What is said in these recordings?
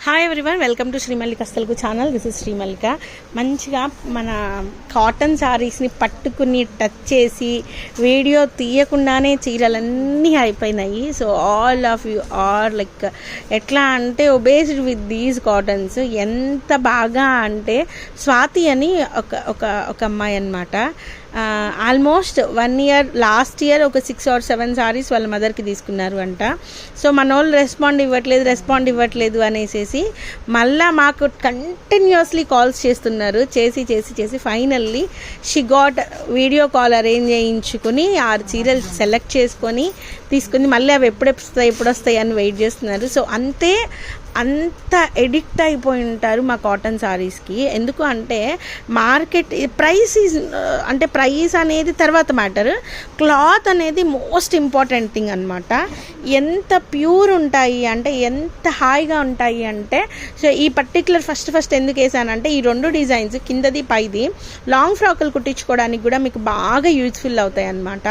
Hi everyone, welcome to Sri Mallika Telugu channel. This is Sri Mallika. మంచిగా మన cotton శారీస్ని పట్టుకుని టచ్ చేసి వీడియో తీయకుండానే చీరలన్నీ అయిపోయినాయి. So all of you are like ఎట్లా అంటే ఒబేస్డ్ విత్ దీస్ కాటన్స్. ఎంత బాగా అంటే స్వాతి అని ఒక అమ్మాయి అనమాట. ఆల్మోస్ట్ 1 year లాస్ట్ ఇయర్ ఒక 6 or 7 సారీస్ వాళ్ళ మదర్కి తీసుకున్నారు అంట. సో మన వాళ్ళు రెస్పాండ్ ఇవ్వట్లేదు అనేసి మళ్ళీ మాకు కంటిన్యూస్లీ కాల్స్ చేస్తున్నారు. చేసి finally she got video call arrange చేయించుకుని ఆ చీరలు సెలెక్ట్ చేసుకొని తీసుకుని మళ్ళీ అవి ఎప్పుడు వస్తాయి అని వెయిట్ చేస్తున్నారు. సో అంత ఎడిక్ట్ అయిపోయి ఉంటారు మా కాటన్ శారీస్కి. ఎందుకు అంటే మార్కెట్ ప్రైస్ అనేది తర్వాత మ్యాటర్, క్లాత్ అనేది మోస్ట్ ఇంపార్టెంట్ థింగ్ అనమాట. ఎంత ప్యూర్ ఉంటాయి అంటే ఎంత హాయిగా ఉంటాయి అంటే, సో ఈ పర్టికులర్ ఫస్ట్ ఎందుకు వేసానంటే ఈ 2 డిజైన్స్ కిందది పైది లాంగ్ ఫ్రాకులు కుట్టించుకోవడానికి కూడా మీకు బాగా యూజ్ఫుల్ అవుతాయి అనమాట.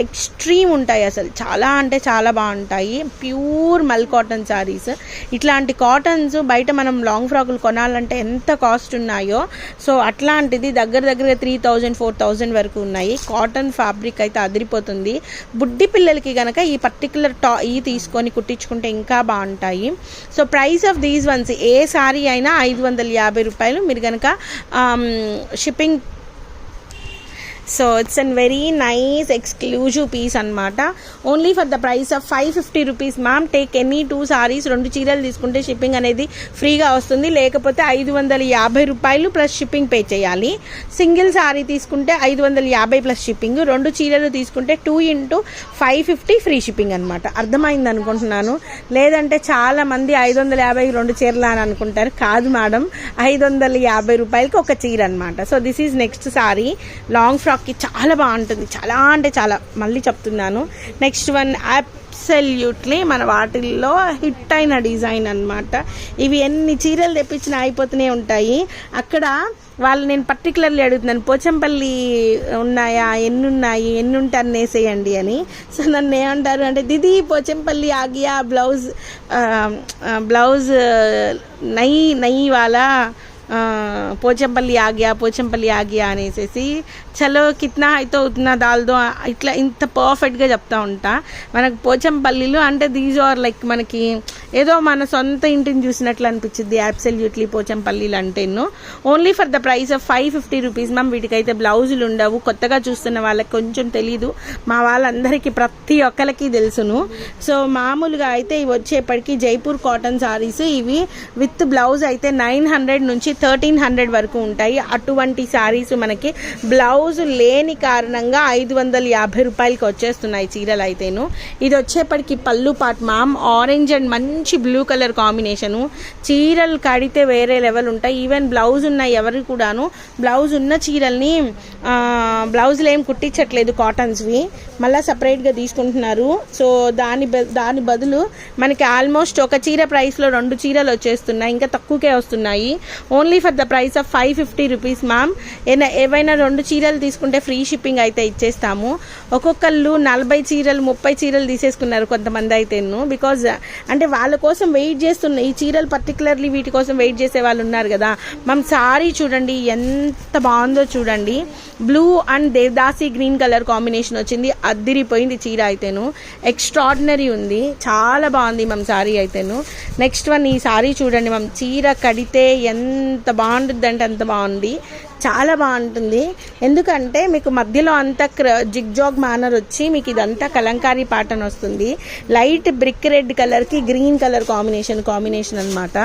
ఎక్స్ట్రీమ్ ఉంటాయి, అసలు చాలా అంటే చాలా బాగుంటాయి. ప్యూర్ మల్ కాటన్ శారీస్. ఇట్లాంటి కాటన్స్ బయట మనం లాంగ్ ఫ్రాకులు కొనాలంటే ఎంత కాస్ట్ ఉన్నాయో, సో అట్లాంటిది దగ్గర 3000-4000 వరకు ఉన్నాయి. కాటన్ ఫ్యాబ్రిక్ అయితే అదిరిపోతుంది. బుడ్డి పిల్లలకి కనుక ఈ పర్టికులర్ తీసుకొని కుట్టించుకుంటే ఇంకా బాగుంటాయి. So price of these ones ఏ సారీ అయినా 550 రూపాయలు. మీరు కనుక shipping, so it's an very nice exclusive piece అనమాట. Only for the price of 550 rupees. Ma'am take any 2 saris, 2 చీరలు తీసుకుంటే షిప్పింగ్ అనేది ఫ్రీగా వస్తుంది. లేకపోతే 550 రూపాయలు ప్లస్ షిప్పింగ్ పే చేయాలి. సింగిల్ సారీ తీసుకుంటే 550 ప్లస్ షిప్పింగ్. 2 చీరలు తీసుకుంటే 2 × 550 ఫ్రీ షిప్పింగ్ అనమాట. అర్థమైంది అనుకుంటున్నాను. లేదంటే చాలా మంది 550 2 చీరలు అని అనుకుంటారు. కాదు మేడం, 550 రూపాయలకి ఒక చీర అనమాట. So this is next sorry. Long frock కి చాలా బాగుంటుంది, చాలా అంటే చాలా. మళ్ళీ చెప్తున్నాను, నెక్స్ట్ వన్ అబ్సల్యూట్లీ మన వాటిల్లో హిట్ అయిన డిజైన్ అనమాట. ఇవి ఎన్ని చీరలు తెప్పించినా అయిపోతూనే ఉంటాయి. అక్కడ వాళ్ళు నేను పర్టికులర్లీ అడుగుతున్నాను, పోచంపల్లి ఉన్నాయా, ఎన్ని ఉంటే అన్నేసేయండి అని. సో నన్ను ఏమంటారు అంటే, దీదీ పోచంపల్లి ఆగియా బ్లౌజ్ నై వాళ్ళ పోచంపల్లి ఆగియా అనేసి చలో కిత్నా అయితే ఉత్నా దాల్దో ఇట్లా ఇంత పర్ఫెక్ట్గా చెప్తా ఉంటా. మనకు పోచంపల్లిలు అంటే దీస్ ఆర్ లైక్ మనకి ఏదో మన సొంత ఇంటిని చూసినట్లు అనిపించింది అబ్సల్యూట్లీ పోచంపల్లిలు అంటేను. Only for the price of 550 rupees. Ma'am వీటికైతే బ్లౌజులు ఉండవు. కొత్తగా చూస్తున్న వాళ్ళకి కొంచెం తెలీదు, మా వాళ్ళందరికీ ప్రతి ఒక్కరికి తెలుసును. సో మామూలుగా అయితే ఇవి వచ్చేప్పటికి జైపూర్ కాటన్ సారీస్. ఇవి విత్ బ్లౌజ్ అయితే 900 నుంచి 1300 వరకు ఉంటాయి. అటువంటి సారీస్ మనకి బ్లౌజ్ లేని కారణంగా 550 రూపాయలకి వచ్చేస్తున్నాయి చీరలు అయితేను. ఇది వచ్చేప్పటికి పళ్ళు పాట్ మామ్, ఆరెంజ్ అండ్ మంచి బ్లూ కలర్ కాంబినేషను. చీరలు కడితే వేరే లెవెల్ ఉంటాయి. ఈవెన్ బ్లౌజ్ ఉన్నాయి, ఎవరు కూడాను బ్లౌజ్ ఉన్న చీరల్ని బ్లౌజులు ఏం కుట్టించట్లేదు కాటన్స్వి, మళ్ళీ సపరేట్గా తీసుకుంటున్నారు. సో దాని బదులు మనకి ఆల్మోస్ట్ ఒక చీర ప్రైస్లో 2 చీరలు వచ్చేస్తున్నాయి, ఇంకా తక్కువకే వస్తున్నాయి. Only for the price of 550 rupees ma'am. ఏవైనా 2 చీరలు తీసుకుంటే ఫ్రీ షిప్పింగ్ అయితే ఇచ్చేస్తాము. ఒక్కొక్కళ్ళు 40 చీరలు 30 చీరలు తీసేసుకున్నారు కొంతమంది అయితేను. బికాజ్ అంటే వాళ్ళ కోసం వెయిట్ చేస్తున్న ఈ చీరలు పర్టికులర్లీ వీటి కోసం వెయిట్ చేసే వాళ్ళు ఉన్నారు కదా. మనం సారీ చూడండి ఎంత బాగుందో చూడండి. Blue and devadasi green colour combination వచ్చింది, అద్దిరిపోయింది చీర అయితేను. ఎక్స్ట్రాడినరీ ఉంది, చాలా బాగుంది మనం సారీ అయితేను. నెక్స్ట్ వన్ ఈ సారీ చూడండి మనం, చీర కడితే ఎంత బాగుంటుంది అంటే అంత బాగుంది, చాలా బాగుంటుంది. ఎందుకంటే మీకు మధ్యలో అంతా జిగ్జాగ్ మేనర్ వచ్చి మీకు ఇదంతా కలంకారీ ప్యాటర్న్ వస్తుంది. లైట్ బ్రిక్ రెడ్ కలర్కి గ్రీన్ కలర్ కాంబినేషన్ అనమాట.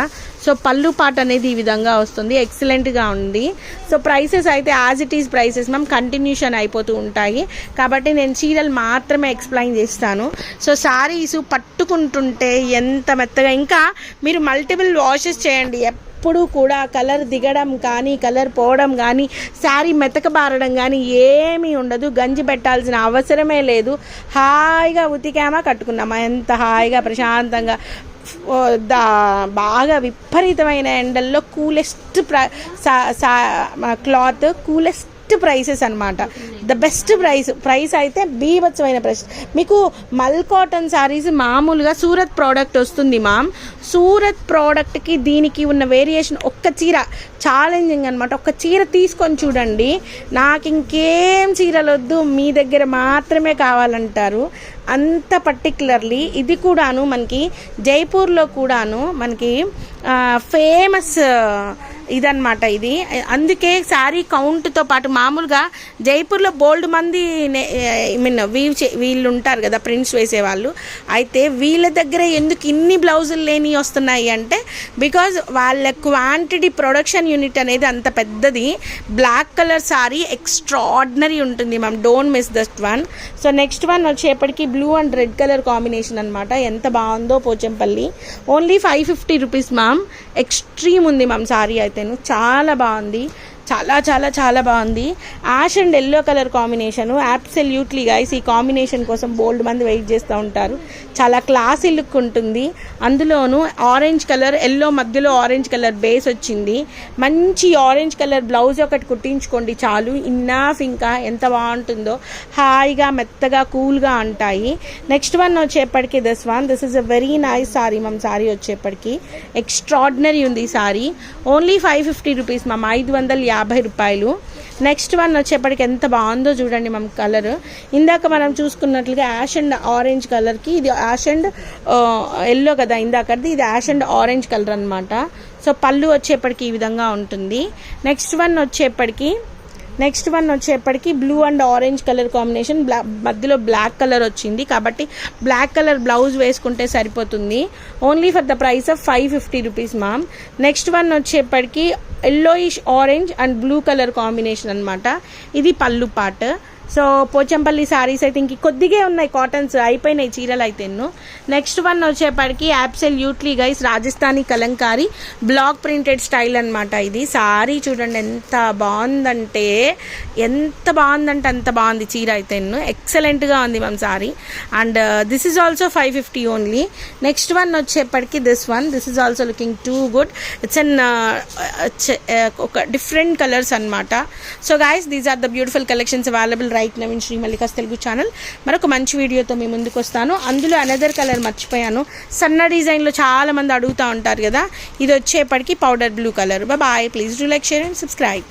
సో పళ్ళు పాట అనేది ఈ విధంగా వస్తుంది, ఎక్సలెంట్గా ఉంది. సో ప్రైసెస్ అయితే as it is prices ma'am continuation అయిపోతూ ఉంటాయి, కాబట్టి నేను చీరలు మాత్రమే ఎక్స్ప్లెయిన్ చేస్తాను. సో శారీస్ పట్టుకుంటుంటే ఎంత మెత్తగా, ఇంకా మీరు మల్టిపుల్ వాషెస్ చేయండి, ఎప్పుడు కూడా కలర్ దిగడం కానీ కలర్ పోవడం కానీ శారీ మెతకబారడం కానీ ఏమీ ఉండదు. గంజి పెట్టాల్సిన అవసరమే లేదు. హాయిగా ఉతికామా కట్టుకున్నామా, ఎంత హాయిగా ప్రశాంతంగా బాగా విపరీతమైన ఎండల్లో coolest cloth, coolest best prices అనమాట. ద బెస్ట్ ప్రైస్ అయితే బీభత్సమైన ప్రైస్. మీకు మల్ కాటన్ శారీస్ మామూలుగా సూరత్ ప్రోడక్ట్ వస్తుంది మ్యామ్. సూరత్ ప్రోడక్ట్కి దీనికి ఉన్న వేరియేషన్, ఒక్క చీర ఛాలెంజింగ్ అనమాట. ఒక్క చీర తీసుకొని చూడండి, నాకు ఇంకేం చీరలు వద్దు, మీ దగ్గర మాత్రమే కావాలంటారు. అంత పర్టికులర్లీ ఇది కూడాను మనకి జైపూర్లో కూడాను మనకి ఫేమస్ ఇదన్నమాట ఇది. అందుకే శారీ కౌంట్తో పాటు మామూలుగా జైపూర్లో బోల్డ్ మంది వీళ్ళు ఉంటారు కదా ప్రింట్స్ వేసేవాళ్ళు. అయితే వీళ్ళ దగ్గర ఎందుకు ఇన్ని బ్లౌజులు లేని వస్తున్నాయి అంటే బికాజ్ వాళ్ళ క్వాంటిటీ ప్రొడక్షన్ యూనిట్ అనేది అంత పెద్దది. బ్లాక్ కలర్ శారీ ఎక్స్ట్రాడినరీ ఉంటుంది ma'am, don't miss that one. So next one వచ్చేప్పటికి blue and red colour combination అనమాట. ఎంత బాగుందో పోచంపల్లి. ఓన్లీ 550 రూపీస్ మ్యామ్. ఎక్స్ట్రీమ్ ఉంది మ్యామ్ శారీ అయితేను, చాలా బాగుంది, చాలా చాలా చాలా బాగుంది. Ash and yellow colour combination. Absolutely guys, ఈ కాంబినేషన్ కోసం బోల్డ్ మంది వెయిట్ చేస్తూ ఉంటారు. చాలా క్లాసీ లుక్ ఉంటుంది. అందులోనూ ఆరెంజ్ కలర్, ఎల్లో మధ్యలో ఆరెంజ్ కలర్ బేస్ వచ్చింది. మంచి ఆరెంజ్ కలర్ బ్లౌజ్ ఒకటి కుట్టించుకోండి చాలు, ఇన్నాఫ్. ఇంకా ఎంత బాగుంటుందో, హాయిగా మెత్తగా కూల్గా ఉంటాయి. నెక్స్ట్ వన్ వచ్చేప్పటికి this is a very nice sorry ma'am. Sorry వచ్చేప్పటికి ఎక్స్ట్రాడినరీ ఉంది సారీ. ఓన్లీ 550 రూపీస్ మ్యామ్, 550 రూపాయలు. నెక్స్ట్ వన్ వచ్చేప్పటికి ఎంత బాగుందో చూడండి మ్యామ్ కలర్. ఇందాక మనం చూసుకున్నట్లుగా యాష్ అండ్ ఆరెంజ్ కలర్కి, ఇది యాష్ అండ్ ఎల్లో కదా ఇందాకది, ఇది యాష్ అండ్ ఆరెంజ్ కలర్ అనమాట. సో పళ్ళు వచ్చేప్పటికి ఈ విధంగా ఉంటుంది. నెక్స్ట్ వన్ వచ్చేప్పటికి blue and orange colour combination, మధ్యలో బ్లాక్ కలర్ వచ్చింది కాబట్టి బ్లాక్ కలర్ బ్లౌజ్ వేసుకుంటే సరిపోతుంది. Only for the price of 550 rupees ma'am. Next one వచ్చేప్పటికి yellowish orange and blue colour combination అనమాట. ఇది పళ్ళు పార్ట్. సో పోచంపల్లి శారీస్ అయితే ఇంక కొద్దిగా ఉన్నాయి, కాటన్స్ అయిపోయినాయి చీరలు అయితే. నెక్స్ట్ వన్ వచ్చేప్పటికి absolutely guys Rajasthani Kalamkari block printed style అనమాట. ఇది సారీ చూడండి ఎంత బాగుందంటే అంత బాగుంది చీర అయితే. ఎక్సలెంట్గా ఉంది ma'am sari. And this is also 550 only. Next one వచ్చేప్పటికి this is also looking too good. It's an ఒక డిఫరెంట్ కలర్స్ అనమాట. So guys, these are the beautiful collections available right now in Shri Mallika's Telugu channel. మరొక మంచి వీడియోతో మీ ముందుకు వస్తాను. అందులో అనదర్ కలర్ మర్చిపోయాను, సన్న డిజైన్లో చాలా మంది అడుగుతూ ఉంటారు కదా, ఇది వచ్చేప్పటికి powder blue colour. Bye, please do like, share and subscribe.